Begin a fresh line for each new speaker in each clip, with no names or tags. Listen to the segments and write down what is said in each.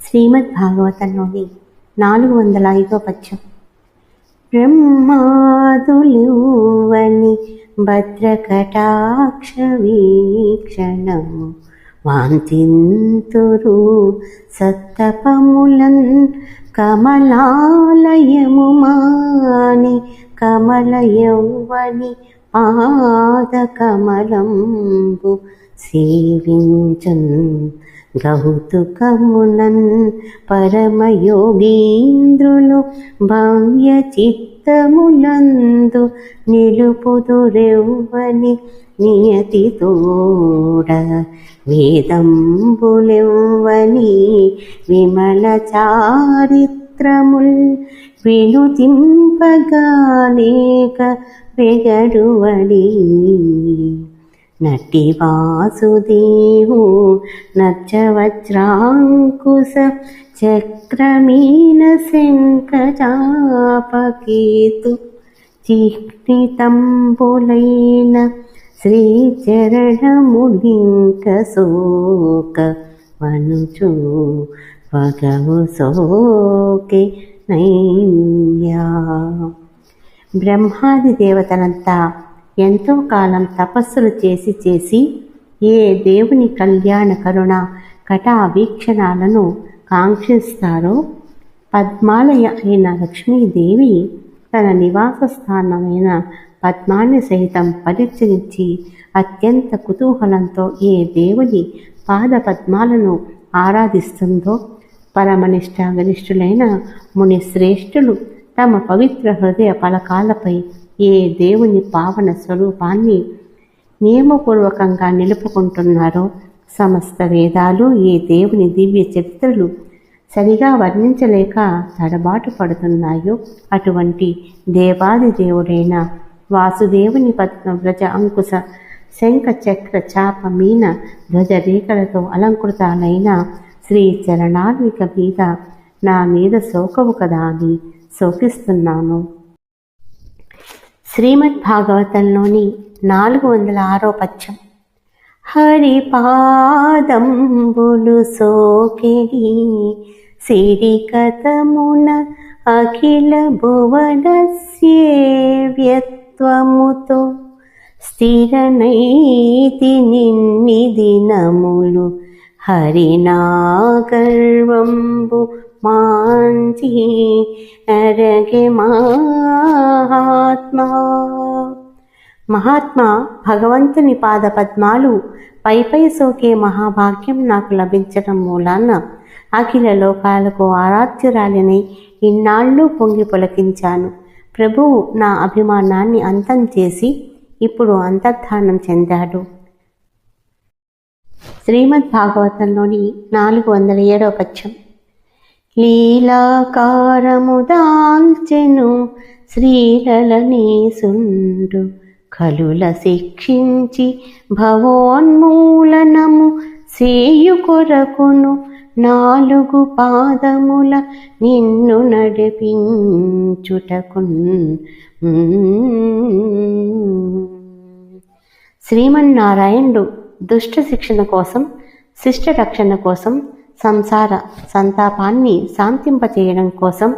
శ్రీమద్భాగవతంలోని 405వ పద్యం. బ్రహ్మాదులివ్వని భద్రకటాక్ష వీక్షణము వాంతింతురు సత్తపములన్ కమలాలయము మాని కమలయౌవని పాదకమలంబు సేవించన్ గౌతుకమునన్ పరమయోగీంద్రులు భవ్య చిత్తములందు నిలుపుదురెవ్వని నియతితోడ వేదంబులెవ్వని విమల చారిత్రముల్ వినుతింపగానేక వెగడువడి నటి వాసుదేవు నచ్చవజ్రాంకుశ చక్రమీన శంఖచాపకేతు చిహ్నితంబులైన శ్రీచరణములింక శోక వనుచు వగవు సోకే నైన్యా. బ్రహ్మాది దేవతలంతా ఎంతో కాలం తపస్సులు చేసి ఏ దేవుని కళ్యాణ కరుణ కటా వీక్షణాలను కాంక్షిస్తారో పద్మాలయ అయిన లక్ష్మీదేవి తన నివాస స్థానమైన పద్మాన్ని సహితం పరిచరించి అత్యంత కుతూహలంతో ఏ దేవుని పాద పద్మాలను ఆరాధిస్తుందో పరమనిష్టాగనిష్ఠులైన ముని శ్రేష్ఠులు తమ పవిత్ర హృదయ పలకాలపై ఏ దేవుని పావన స్వరూపాన్ని నియమపూర్వకంగా నిలుపుకుంటున్నారో సమస్త వేదాలు ఏ దేవుని దివ్య చరిత్రలు సరిగా వర్ణించలేక తడబాటు పడుతున్నాయో అటువంటి దేవాది దేవుడైన వాసుదేవుని పద్మవ్రజ అంకుశ శంఖ చక్ర చాప మీన ధ్వజ రేఖలతో అలంకృతాలైన శ్రీ చరణార్విక మీద నా మీద శోకవు కదా అని శోకిస్తున్నాను. శ్రీమద్భాగవతంలోని 406వ పద్యం. హరిపాదంబులు సోకిడి సిరికతమున అఖిల భువనస్యేవ్యత్వముతో స్థిరనైతి నిన్ని దినములు హరినాగర్వంబు మాంచి అరగే మహాత్మా భగవంతుని పాద పద్మాలు పై సోకే మహాభాగ్యం నాకు లభించడం మూలాన అఖిల లోకాలకు ఆరాధ్యురాలిని ఇన్నాళ్ళు పొంగి పొలకించాను. ప్రభువు నా అభిమానాన్ని అంతం చేసి ఇప్పుడు అంతర్ధానం చెందాడు. శ్రీమద్భాగవతంలోని 407వ పద్యం. లీలాకారము దాల్చెను శ్రీలలనేసుండు కలుల శిక్షించి భవోన్మూలనము సేయు కొరకును 4 పాదముల నిన్ను నడిపించుటకున్. శ్రీమన్నారాయణుడు దుష్ట శిక్షణ కోసం శిష్ట రక్షణ కోసం సంసార సంతాపాన్ని శాంతింపచేయడం కోసం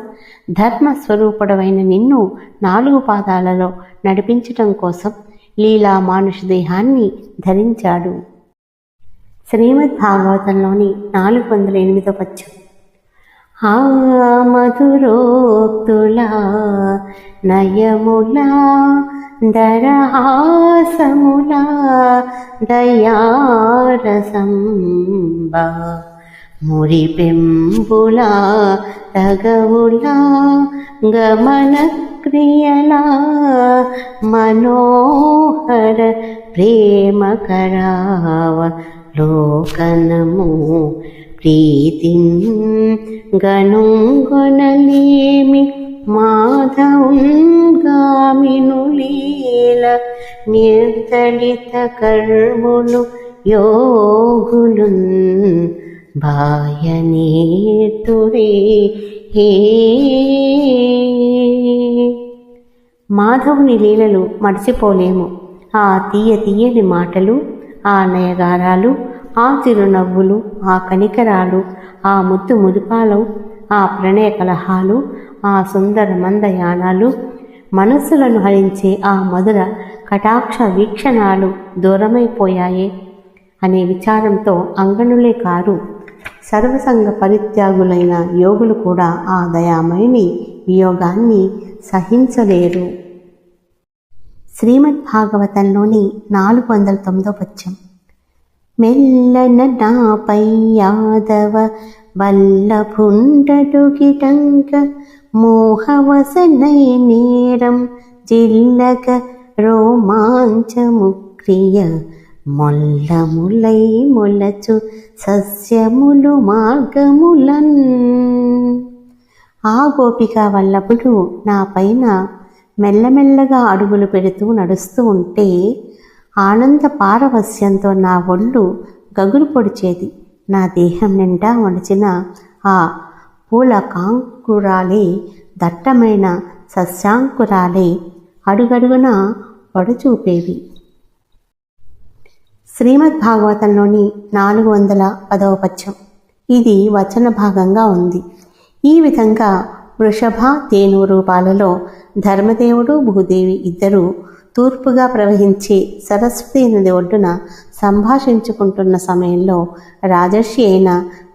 ధర్మస్వరూపుడవైన నిన్ను 4 పాదాలలో నడిపించటం కోసం లీలా మానుష దేహాన్ని ధరించాడు. శ్రీమద్భాగవతంలోని 408వ పద్యం. ఆ మధురోక్తులా నయములా దరహాసములా దయారసంబా మురిపెంబులా తగవులా గమన క్రియలా మనోహర ప్రేమకరావ లోకనము ప్రీతిం గనుగొనలేమి మాధవుగామినులీల నిర్దళిత కర్ములు యోగులున్ బాయనేతురే హే. మాధవుని లీలలు మర్చిపోలేము. ఆ తీయని మాటలు, ఆ నయగారాలు, ఆ చిరునవ్వులు, ఆ కనికరాలు, ఆ ముద్దు మురిపాలు, ఆ ప్రణయ కలహాలు, ఆ సుందర మందయానాలు, మనస్సులను హరించే ఆ మధుర కటాక్ష వీక్షణాలు దూరమైపోయాయే అనే విచారంతో అంగనులే కారు, సర్వసంగ పరిత్యాగులైన యోగులు కూడా ఆ దయామయుని వియోగాన్ని సహించలేరు. శ్రీమద్భాగవతంలోని 409వ పద్యం. మెల్లన నాపై యాదవ వల్లభుండడుగిటంక మోహవసనై నేరం జిల్లక రోమాంచముక్రియ మొల్లములై మొలచు సస్యములు మార్గములన్. ఆ గోపికా వల్లభుడు నా పైన మెల్లమెల్లగా అడుగులు పెడుతూ నడుస్తూ ఉంటే ఆనంద పారవస్యంతో నా ఒళ్ళు గగురు పొడిచేది. నా దేహం నిండా వడిచిన ఆ పూల కాంకురాలే, దట్టమైన సస్యాంకురాలే అడుగడుగున పడుచూపేవి. శ్రీమద్భాగవతంలోని 410వ పద్యం. ఇది వచన భాగంగా ఉంది. ఈ విధంగా వృషభ, తేను రూపాలలో ధర్మదేవుడు, భూదేవి ఇద్దరూ తూర్పుగా ప్రవహించే సరస్వతి నది ఒడ్డున సంభాషించుకుంటున్న సమయంలో రాజర్షి అయిన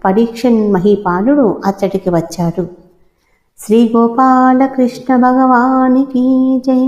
పరీక్షన్ మహీపాలుడు అచ్చటికి వచ్చాడు. శ్రీ గోపాలకృష్ణ భగవానికి జై.